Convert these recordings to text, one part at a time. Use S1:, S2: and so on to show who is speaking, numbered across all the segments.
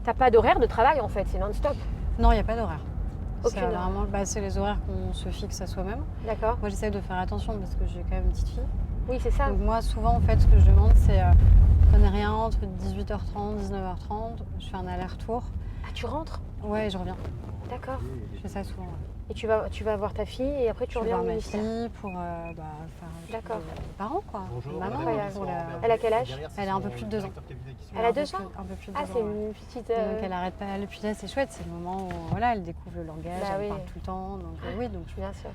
S1: T'as pas d'horaire de travail en fait, c'est non-stop.
S2: Non, il n'y a pas d'horaire.
S1: Aucune
S2: C'est
S1: heure.
S2: vraiment, c'est les horaires qu'on se fixe à soi-même.
S1: D'accord.
S2: Moi, j'essaie de faire attention parce que j'ai quand même une petite fille.
S1: Oui, c'est ça.
S2: Donc moi, souvent, en fait, ce que je demande, c'est prenez rien entre 18h30 19h30. Je fais un aller-retour.
S1: Ah, tu rentres?
S2: Ouais, je reviens.
S1: D'accord.
S2: Je fais ça souvent. Ouais.
S1: Et tu vas voir ta fille et après tu
S2: Je vais
S1: reviens
S2: voir
S1: au
S2: ma
S1: ministère.
S2: fille pour faire
S1: D'accord.
S2: les parents, quoi.
S3: Bonjour,
S2: Maman,
S1: incroyable.
S2: pour la-
S1: Elle a quel âge?
S2: Elle a un peu plus de 2 ans.
S1: Elle a
S2: un peu
S1: 2 ans?
S2: plus- Un peu plus de
S1: Ah,
S2: 2
S1: c'est
S2: ans, ouais.
S1: une petite.
S2: Donc elle arrête pas. Puis là, c'est chouette, c'est le moment où voilà, elle découvre le langage,
S1: Bah
S2: elle
S1: oui.
S2: parle tout le temps. Donc oui, donc
S1: Bien sûr.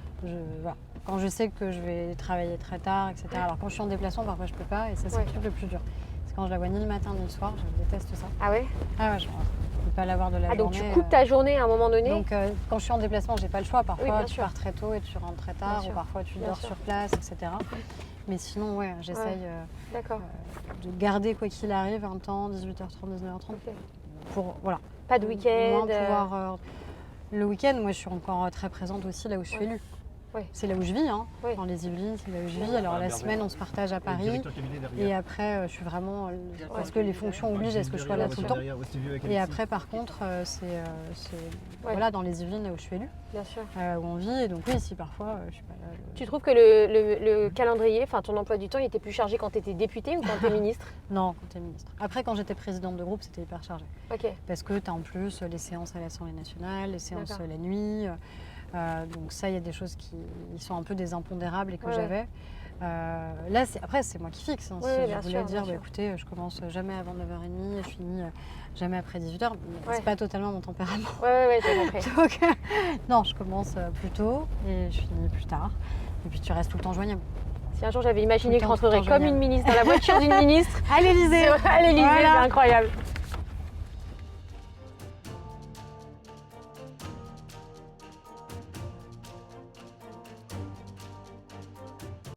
S2: voilà. Quand je sais que je vais travailler très tard, etc. Alors quand je suis en déplacement, parfois je peux pas, et ça c'est
S1: Ouais.
S2: le truc le plus dur. C'est quand je la vois ni le matin ni le soir, je déteste ça.
S1: Ah ouais?
S2: Ah ouais, je peux pas l'avoir de la
S1: Ah, donc
S2: journée.
S1: tu coupes ta journée à un moment donné?
S2: Donc quand je suis en déplacement, j'ai pas le choix. Parfois
S1: bien
S2: tu
S1: sûr.
S2: pars très tôt et tu rentres très
S1: Bien
S2: tard,
S1: sûr.
S2: ou parfois tu
S1: Bien
S2: dors
S1: sûr.
S2: sur place, etc. Mais sinon, ouais, j'essaye
S1: D'accord.
S2: de garder quoi qu'il arrive un temps, 18h30, 19h30,
S1: Ok.
S2: pour voilà.
S1: Pas de
S2: Au
S1: week-end?
S2: moins pouvoir, le week-end, moi je suis encore très présente aussi là où je suis
S1: Ouais.
S2: élue.
S1: Ouais.
S2: C'est là où je vis, hein.
S1: Ouais.
S2: Dans les Yvelines, c'est là où je vis. Alors la semaine, on se partage à Paris. Et après, je suis vraiment. Parce que les fonctions obligent à ce que je sois là tout le temps. Et après, par contre, c'est voilà, dans les Yvelines là où je suis élue,
S1: Bien sûr.
S2: où on vit. Et donc, oui, si parfois, je suis pas là.
S1: Tu trouves que le calendrier, enfin ton emploi du temps, il était plus chargé quand tu étais députée ou quand tu es ministre?
S2: Non, quand tu es ministre. Après, quand j'étais présidente de groupe, c'était hyper chargé.
S1: Ok.
S2: Parce que tu as en plus les séances à l'Assemblée nationale, les séances
S1: D'accord.
S2: la nuit. Donc ça, il y a des choses qui sont un peu des impondérables et que
S1: Ouais,
S2: j'avais. Là, après, c'est moi qui fixe. Hein.
S1: Ouais,
S2: Si
S1: bien
S2: je voulais
S1: sûr,
S2: dire,
S1: bien sûr.
S2: écoutez, je commence jamais avant 9h30 et je finis jamais après 18h.
S1: Ouais.
S2: C'est pas totalement mon tempérament.
S1: Ouais, j'ai compris.
S2: Donc, non, je commence plus tôt et je finis plus tard. Et puis tu restes tout le temps joignable.
S1: Si un jour j'avais imaginé que je
S2: Tout le temps
S1: rentrerais comme
S2: génial.
S1: une ministre dans la voiture d'une ministre
S2: À l'Élysée.
S1: à l'Élysée,
S2: Voilà.
S1: c'est incroyable.